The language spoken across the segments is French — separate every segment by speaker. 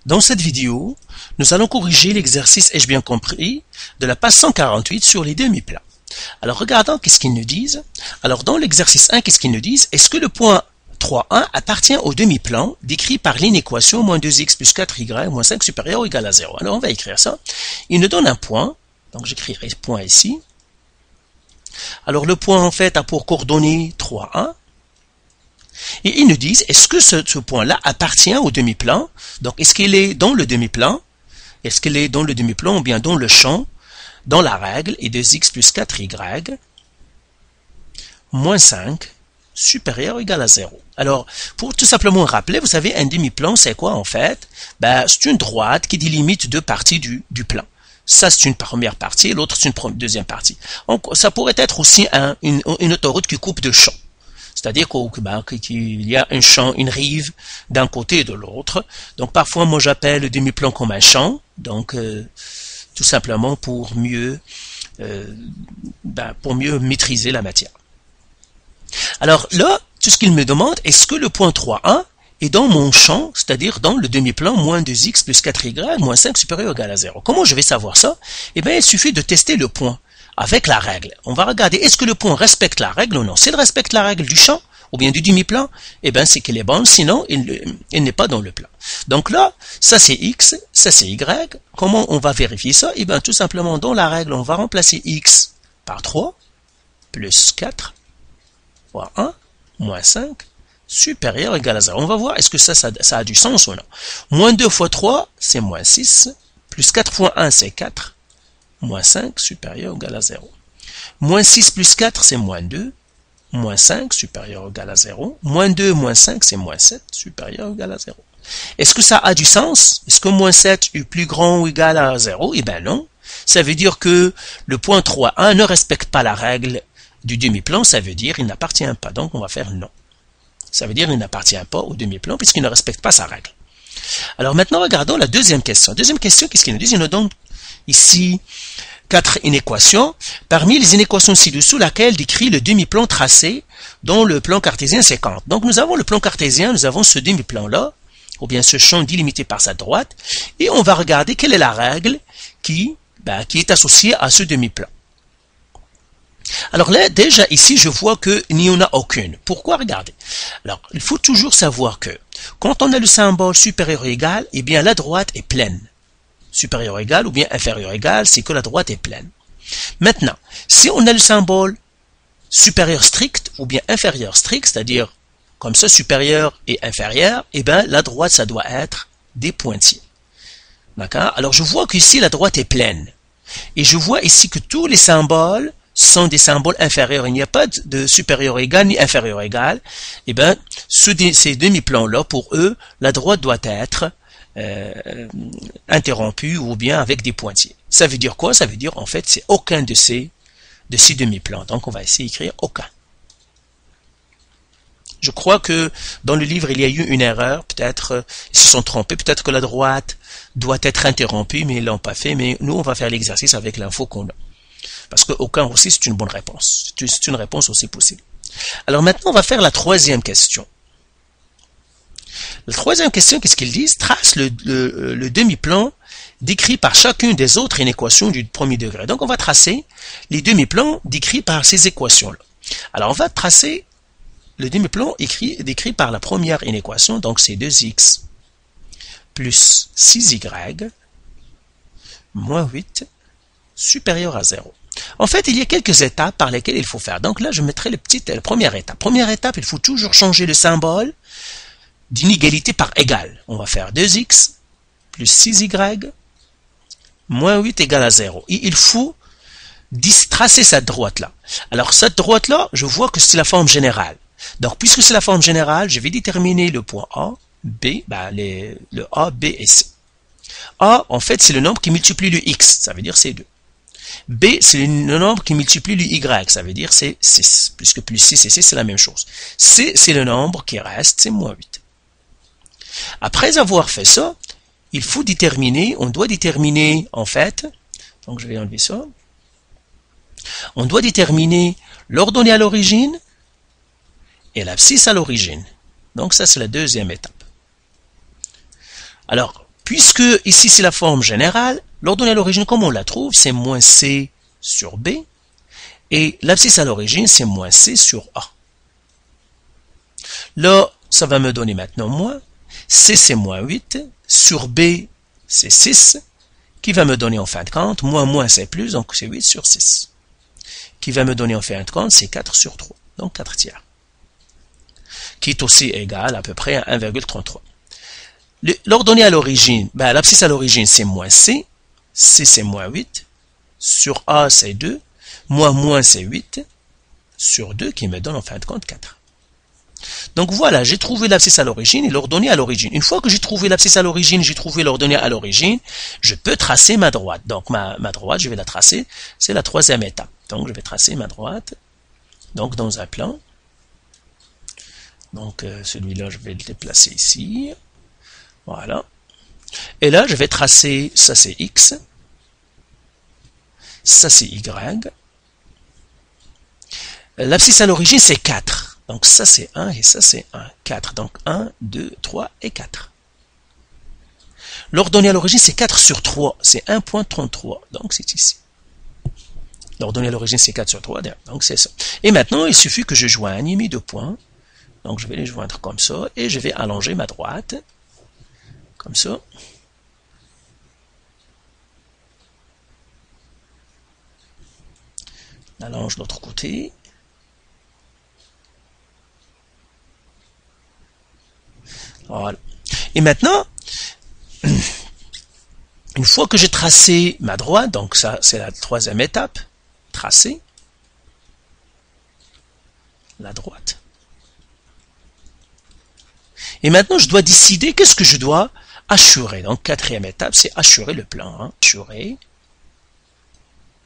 Speaker 1: Dans cette vidéo, nous allons corriger l'exercice ai-je bien compris de la page 148 sur les demi-plans. Alors regardons qu'est-ce qu'ils nous disent. Alors dans l'exercice 1, qu'est-ce qu'ils nous disent? Est-ce que le point 3,1 appartient au demi-plan décrit par l'inéquation moins 2x plus 4y moins 5 supérieur ou égal à 0? Alors on va écrire ça. Il nous donne un point, donc j'écrirai point ici. Alors le point en fait a pour coordonnées 3,1. Et ils nous disent, est-ce que ce point-là appartient au demi-plan? Donc, est-ce qu'il est dans le demi-plan? Est-ce qu'il est dans le demi-plan ou bien dans le champ, dans la règle, et 2x plus 4y, moins 5, supérieur ou égal à 0. Alors, pour tout simplement rappeler, vous savez, un demi-plan, c'est quoi en fait? C'est une droite qui délimite deux parties du plan. Ça, c'est une première partie, l'autre, c'est une deuxième partie. Donc, ça pourrait être aussi une autoroute qui coupe deux champs. C'est-à-dire qu'il y a un champ, une rive d'un côté et de l'autre. Donc parfois, moi j'appelle le demi-plan comme un champ. Donc tout simplement pour mieux maîtriser la matière. Alors là, tout ce qu'il me demande, est-ce que le point 3,1 est dans mon champ, c'est-à-dire dans le demi-plan moins 2x plus 4y moins 5 supérieur ou égal à 0. Comment je vais savoir ça? Eh bien, il suffit de tester le point avec la règle. On va regarder, est-ce que le point respecte la règle ou non? S'il respecte la règle du champ, ou bien du demi-plan, eh bien c'est qu'il est bon, sinon il n'est pas dans le plan. Donc là, ça c'est x, ça c'est y. Comment on va vérifier ça? Eh bien tout simplement, dans la règle, on va remplacer x par 3, plus 4, fois 1, moins 5, supérieur ou égal à 0. On va voir, est-ce que ça a du sens ou non? Moins 2 fois 3, c'est moins 6, plus 4 fois 1, c'est 4, moins 5, supérieur ou égal à 0. Moins 6 plus 4, c'est moins 2. Moins 5, supérieur ou égal à 0. Moins 2, moins 5, c'est moins 7, supérieur ou égal à 0. Est-ce que ça a du sens? Est-ce que moins 7 est plus grand ou égal à 0? Eh bien non. Ça veut dire que le point 3,1 ne respecte pas la règle du demi-plan. Ça veut dire qu'il n'appartient pas. Donc on va faire non. Ça veut dire qu'il n'appartient pas au demi-plan puisqu'il ne respecte pas sa règle. Alors maintenant, regardons la deuxième question. Deuxième question, qu'est-ce qu'il nous dit? Il nous donne ici 4 inéquations. Parmi les inéquations ci-dessous, laquelle décrit le demi-plan tracé dans le plan cartésien 50. Donc nous avons le plan cartésien, nous avons ce demi-plan-là, ou bien ce champ délimité par sa droite, et on va regarder quelle est la règle qui est associée à ce demi-plan. Alors là, déjà ici, je vois qu'il n'y en a aucune. Pourquoi? Regardez. Alors, il faut toujours savoir que quand on a le symbole supérieur ou égal, eh bien la droite est pleine. Supérieur égal ou bien inférieur égal, c'est que la droite est pleine. Maintenant, si on a le symbole supérieur strict ou bien inférieur strict, c'est-à-dire comme ça supérieur et inférieur, eh bien la droite ça doit être des pointillés. D'accord? Alors je vois qu'ici la droite est pleine. Et je vois ici que tous les symboles sont des symboles inférieurs. Il n'y a pas de supérieur égal ni inférieur égal. Eh bien, ces demi-plans-là, pour eux, la droite doit être interrompu ou bien avec des pointillés. Ça veut dire quoi? Ça veut dire en fait c'est aucun de ces demi-plans. Donc on va essayer d'écrire aucun. Je crois que dans le livre il y a eu une erreur, peut-être ils se sont trompés, peut-être que la droite doit être interrompue mais ils l'ont pas fait, mais nous on va faire l'exercice avec l'info qu'on a. Parce que aucun aussi c'est une bonne réponse. C'est une réponse aussi possible. Alors maintenant on va faire la troisième question. La troisième question, qu'est-ce qu'ils disent? Trace le demi-plan décrit par chacune des autres inéquations du premier degré. Donc, on va tracer les demi-plans décrits par ces équations-là. Alors, on va tracer le demi-plan décrit par la première inéquation. Donc, c'est 2x plus 6y moins 8 supérieur à 0. En fait, il y a quelques étapes par lesquelles il faut faire. Donc là, je mettrai la première étape. Première étape, il faut toujours changer le symbole d'inégalité par égal. On va faire 2x plus 6y moins 8 égale à 0. Et il faut tracer cette droite-là. Alors, cette droite-là, je vois que c'est la forme générale. Donc, puisque c'est la forme générale, je vais déterminer le point A, B, le A, B et C. A, en fait, c'est le nombre qui multiplie le x, ça veut dire c'est 2. B, c'est le nombre qui multiplie le y, ça veut dire c'est 6, puisque plus 6 et 6, c'est la même chose. C, c'est le nombre qui reste, c'est moins 8. Après avoir fait ça, il faut déterminer, on doit déterminer en fait, donc je vais enlever ça, on doit déterminer l'ordonnée à l'origine et l'abscisse à l'origine. Donc ça c'est la deuxième étape. Alors, puisque ici c'est la forme générale, l'ordonnée à l'origine, comme on la trouve, c'est moins C sur B, et l'abscisse à l'origine, c'est moins C sur A. Là, ça va me donner maintenant moins, C c'est moins 8, sur B c'est 6, qui va me donner en fin de compte, moins c'est plus, donc c'est 8 sur 6. Qui va me donner en fin de compte, c'est 4 sur 3, donc 4 tiers. Qui est aussi égal à peu près à 1,33. L'ordonnée à l'origine, l'abscisse à l'origine c'est moins C, C c'est moins 8, sur A c'est 2, moins c'est 8, sur 2 qui me donne en fin de compte 4. Donc voilà, j'ai trouvé l'abscisse à l'origine et l'ordonnée à l'origine. Une fois que j'ai trouvé l'abscisse à l'origine, j'ai trouvé l'ordonnée à l'origine, je peux tracer ma droite. Donc ma droite, je vais la tracer, c'est la troisième étape. Donc je vais tracer ma droite, donc dans un plan. Donc celui-là, je vais le déplacer ici. Voilà. Et là, je vais tracer, ça c'est X, ça c'est Y. L'abscisse à l'origine, c'est 4. Donc ça c'est 1 et ça c'est 1. 4. Donc 1, 2, 3 et 4. L'ordonnée à l'origine, c'est 4 sur 3. C'est 1,33. Donc c'est ici. L'ordonnée à l'origine, c'est 4 sur 3. Donc c'est ça. Et maintenant, il suffit que je joigne mes deux points. Donc je vais les joindre comme ça. Et je vais allonger ma droite. Comme ça. Allonge de l'autre côté. Voilà. Et maintenant, une fois que j'ai tracé ma droite, donc ça c'est la troisième étape, tracer la droite. Et maintenant, je dois décider qu'est-ce que je dois assurer. Donc, quatrième étape, c'est assurer le plan. Hein. Assurer.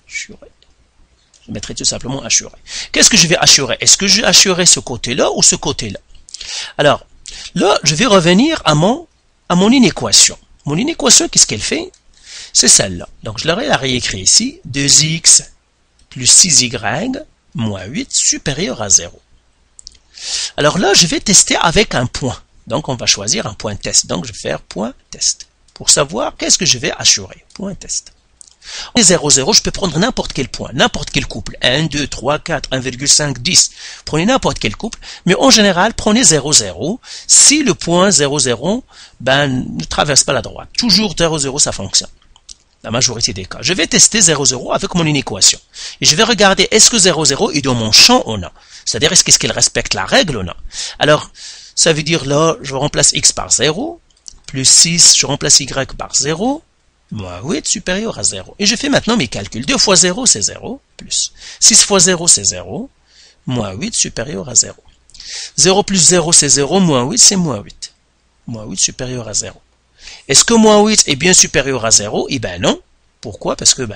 Speaker 1: Je mettrai tout simplement assurer. Qu'est-ce que je vais assurer? Est-ce que je vais assurer ce côté-là ou ce côté-là? Alors, là, je vais revenir à mon inéquation. Mon inéquation, qu'est-ce qu'elle fait? C'est celle-là. Donc, je l'aurais réécrit ici. 2x plus 6y moins 8 supérieur à 0. Alors là, je vais tester avec un point. Donc, on va choisir un point test. Donc, je vais faire point test. Pour savoir qu'est-ce que je vais assurer. Point test. 0, 0, je peux prendre n'importe quel point, n'importe quel couple. 1, 2, 3, 4, 1,5, 10. Prenez n'importe quel couple. Mais en général, prenez 0, 0. Si le point 0, 0, ne traverse pas la droite. Toujours 0, 0, ça fonctionne. La majorité des cas. Je vais tester 0, 0 avec mon inéquation. Et je vais regarder est-ce que 0, 0 est dans mon champ ou non. C'est-à-dire est-ce qu'il respecte la règle ou non. Alors, ça veut dire là, je remplace x par 0, plus 6, je remplace y par 0, moins 8 supérieur à 0. Et je fais maintenant mes calculs. 2 fois 0, c'est 0, plus 6 fois 0, c'est 0, moins 8 supérieur à 0. 0 plus 0, c'est 0, moins 8, c'est moins 8. Moins 8 supérieur à 0. Est-ce que moins 8 est bien supérieur à 0? Eh bien non. Pourquoi? Parce que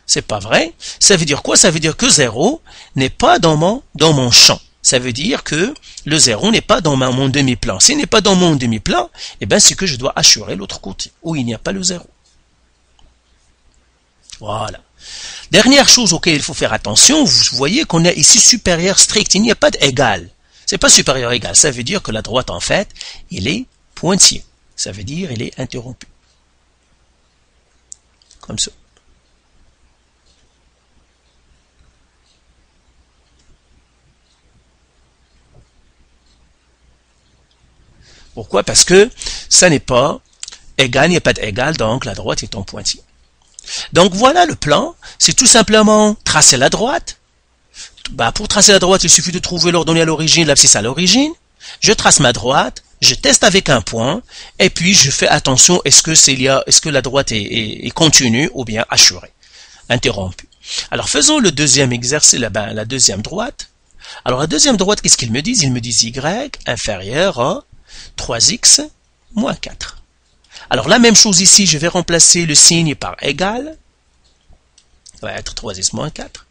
Speaker 1: c'est pas vrai. Ça veut dire quoi? Ça veut dire que 0 n'est pas dans mon champ. Ça veut dire que le 0 n'est pas dans mon demi-plan. S'il n'est pas dans mon demi-plan, eh bien c'est que je dois assurer l'autre côté, où il n'y a pas le 0. Voilà. Dernière chose auquel il faut faire attention, vous voyez qu'on a ici supérieur strict. Il n'y a pas d'égal. C'est pas supérieur égal. Ça veut dire que la droite, en fait, il est pointillé. Ça veut dire il est interrompu. Comme ça. Pourquoi? Parce que ça n'est pas égal, il n'y a pas d'égal, donc la droite est en pointillé. Donc voilà le plan, c'est tout simplement tracer la droite. Pour tracer la droite, il suffit de trouver l'ordonnée à l'origine, l'abscisse à l'origine. Je trace ma droite, je teste avec un point, et puis je fais attention, est-ce que la droite est continue ou bien assurée, interrompue. Alors faisons le deuxième exercice, la deuxième droite. Alors la deuxième droite, qu'est-ce qu'ils me disent? Ils me disent y inférieur à 3x moins 4. Alors la même chose ici, je vais remplacer le signe par égal. Ça va être 3x moins 4.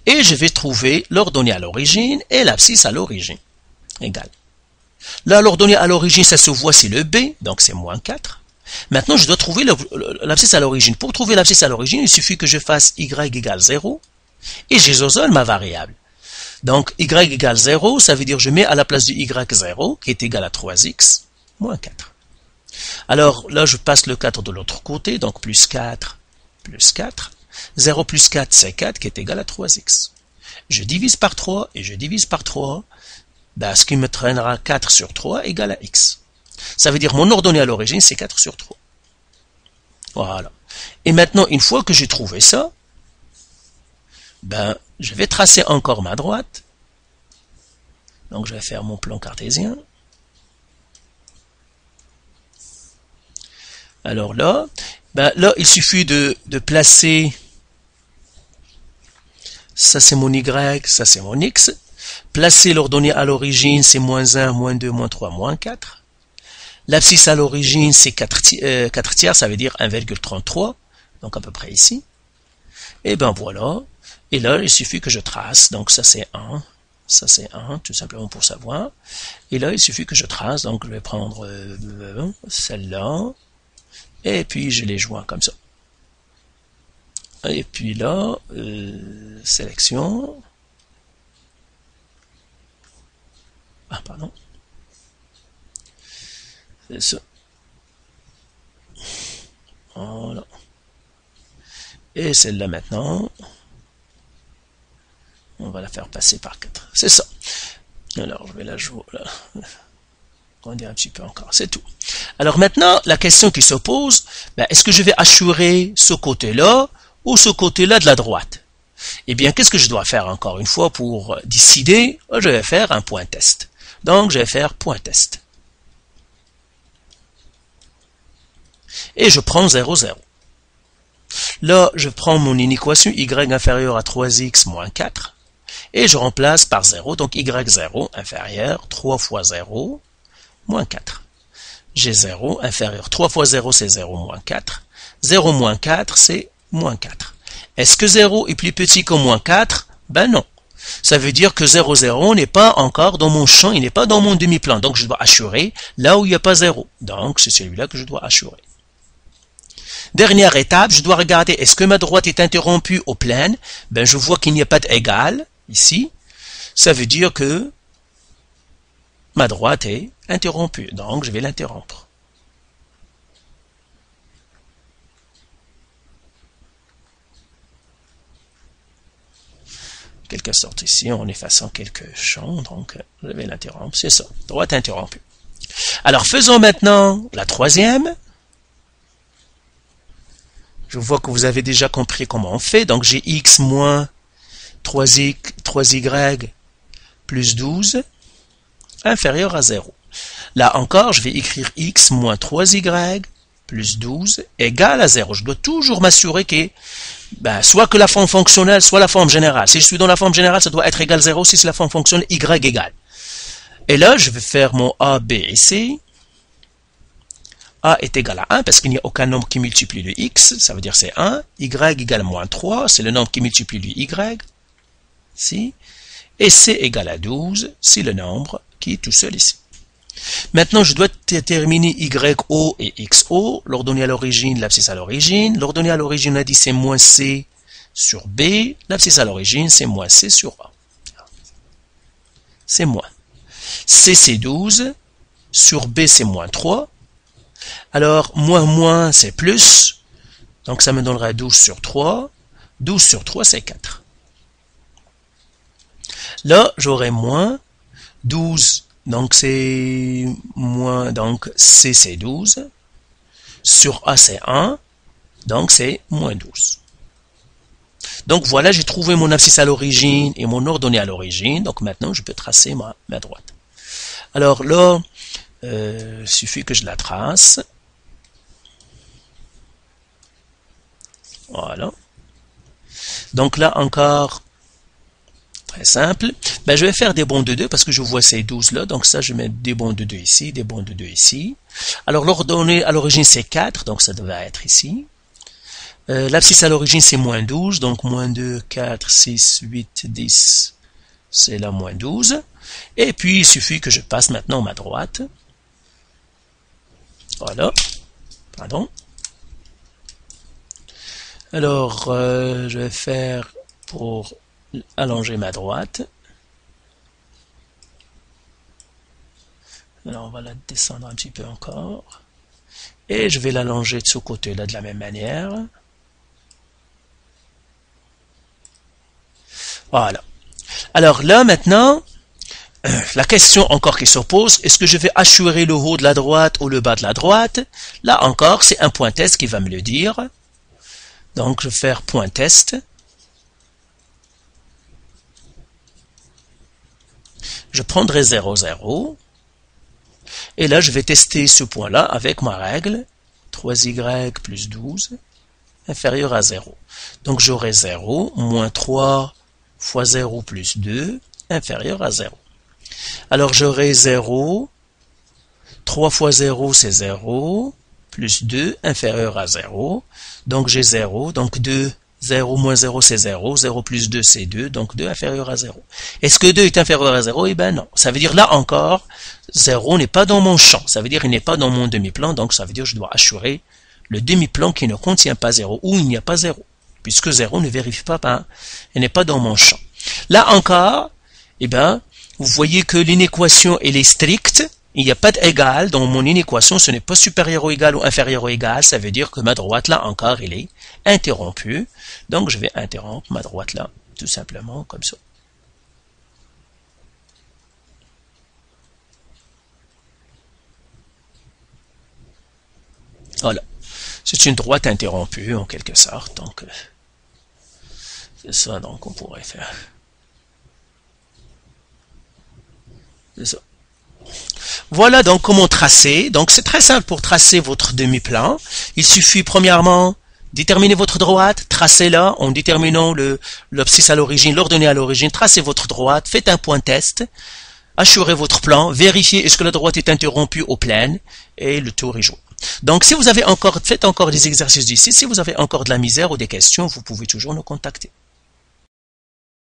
Speaker 1: Et je vais trouver l'ordonnée à l'origine et l'abscisse à l'origine. Égal. Là, l'ordonnée à l'origine, ça se voit, c'est le b, donc c'est moins 4. Maintenant, je dois trouver l'abscisse à l'origine. Pour trouver l'abscisse à l'origine, il suffit que je fasse y égale 0 et j'isole ma variable. Donc, y égale 0, ça veut dire je mets à la place du y 0, qui est égal à 3x moins 4. Alors là, je passe le 4 de l'autre côté, donc plus 4, plus 4. 0 plus 4, c'est 4 qui est égal à 3x. Je divise par 3 et je divise par 3, ben, ce qui me traînera 4 sur 3 égale à x. Ça veut dire mon ordonnée à l'origine, c'est 4 sur 3. Voilà. Et maintenant, une fois que j'ai trouvé ça, ben, je vais tracer encore ma droite. Donc, je vais faire mon plan cartésien. Alors là, ben, là, il suffit de placer, ça c'est mon y, ça c'est mon x. Placer l'ordonnée à l'origine, c'est moins 1, moins 2, moins 3, moins 4. L'abscisse à l'origine, c'est 4 tiers, ça veut dire 1,33, donc à peu près ici. Et ben voilà. Et là, il suffit que je trace, donc ça c'est 1, ça c'est 1, tout simplement pour savoir. Et là, il suffit que je trace, donc je vais prendre celle-là, et puis je les joins comme ça. Et puis là, sélection. Ah, pardon. C'est ça. Voilà. Et celle-là maintenant, on va la faire passer par 4. C'est ça. Alors, je vais la jouer là. Grandir un petit peu encore. C'est tout. Alors maintenant, la question qui se pose, ben, est-ce que je vais assurer ce côté-là ou ce côté-là de la droite? Eh bien, qu'est-ce que je dois faire encore une fois pour décider? Je vais faire un point test. Donc, je vais faire point test. Et je prends 0, 0. Là, je prends mon inéquation y inférieur à 3x moins 4 et je remplace par 0. Donc, y0 inférieur 3 fois 0 moins 4. J'ai 0 inférieur 3 fois 0, c'est 0 moins 4. 0 moins 4, c'est moins 4. Est-ce que 0 est plus petit que moins 4? Ben non. Ça veut dire que 0, 0 n'est pas encore dans mon champ, il n'est pas dans mon demi-plan. Donc, je dois assurer là où il n'y a pas 0. Donc, c'est celui-là que je dois assurer. Dernière étape, je dois regarder, est-ce que ma droite est interrompue au plein? Ben, je vois qu'il n'y a pas d'égal, ici. Ça veut dire que ma droite est interrompue. Donc, je vais l'interrompre. En quelque sorte, ici, en effaçant quelques champs, donc, je vais l'interrompre. C'est ça, droite interrompue. Alors, faisons maintenant la troisième. Je vois que vous avez déjà compris comment on fait. Donc, j'ai x moins 3y plus 12 inférieur à 0. Là encore, je vais écrire x moins 3y plus 12 égale à 0. Je dois toujours m'assurer que soit que la forme fonctionnelle, soit la forme générale. Si je suis dans la forme générale, ça doit être égal à 0. Si c'est la forme fonctionnelle, y égale. Et là, je vais faire mon a, b et c. A est égal à 1 parce qu'il n'y a aucun nombre qui multiplie le x, ça veut dire c'est 1. Y égale moins 3, c'est le nombre qui multiplie le y. Ici. Et c égale à 12, c'est le nombre qui est tout seul ici. Maintenant, je dois déterminer yo et xo, l'ordonnée à l'origine, l'abscisse à l'origine. L'ordonnée à l'origine, on a dit c'est moins c sur b, l'abscisse à l'origine, c'est moins c sur a. C'est moins. C, c'est 12, sur b, c'est moins 3. Alors, moins, c'est plus. Donc, ça me donnera 12 sur 3. 12 sur 3, c'est 4. Là, j'aurai moins 12. Donc, c'est moins. Donc, C, c'est 12. Sur A, c'est 1. Donc, c'est moins 12. Donc, voilà, j'ai trouvé mon abscisse à l'origine et mon ordonnée à l'origine. Donc, maintenant, je peux tracer ma droite. Alors, là, il suffit que je la trace. Voilà. Donc là encore, très simple. Je vais faire des bonds de 2 parce que je vois ces 12 là. Donc ça, je mets des bonds de 2 ici, des bonds de 2 ici. Alors l'ordonnée à l'origine c'est 4, donc ça devrait être ici. L'abscisse à l'origine c'est moins 12, donc moins 2, 4, 6, 8, 10, c'est là moins 12. Et puis il suffit que je passe maintenant ma droite. Voilà. Pardon. Alors, je vais faire pour allonger ma droite. Alors, on va la descendre un petit peu encore. Et je vais l'allonger de ce côté-là de la même manière. Voilà. Alors là, maintenant, la question encore qui s'oppose, est-ce que je vais assurer le haut de la droite ou le bas de la droite? Là encore, c'est un point test qui va me le dire. Donc, je vais faire point test. Je prendrai 0, 0. Et là, je vais tester ce point-là avec ma règle. 3y plus 12 inférieur à 0. Donc, j'aurai 0 moins 3 fois 0 plus 2 inférieur à 0. Alors, j'aurai 0. 3 fois 0, c'est 0. Plus 2 inférieur à 0. Donc, j'ai 0. Donc, 2, 0 moins 0, c'est 0. 0 plus 2, c'est 2. Donc, 2 inférieur à 0. Est-ce que 2 est inférieur à 0? Eh bien, non. Ça veut dire, là encore, 0 n'est pas dans mon champ. Ça veut dire, il n'est pas dans mon demi-plan. Donc, ça veut dire, je dois assurer le demi-plan qui ne contient pas 0 ou il n'y a pas 0. Puisque 0 ne vérifie pas, il n'est pas dans mon champ. Là encore, eh bien, vous voyez que l'inéquation, elle est stricte. Il n'y a pas d'égal dans mon inéquation, ce n'est pas supérieur ou égal ou inférieur ou égal, ça veut dire que ma droite là encore, elle est interrompue. Donc je vais interrompre ma droite là, tout simplement comme ça. Voilà. C'est une droite interrompue en quelque sorte, donc c'est ça donc on pourrait faire. C'est ça. Voilà donc comment tracer. Donc c'est très simple pour tracer votre demi-plan. Il suffit premièrement déterminer votre droite, tracez-la en déterminant l'abscisse à l'origine, l'ordonnée à l'origine, tracez votre droite, faites un point test, assurez votre plan, vérifiez est-ce que la droite est interrompue au plein et le tour est joué. Donc si vous avez encore, faites encore des exercices d'ici, si vous avez encore de la misère ou des questions, vous pouvez toujours nous contacter.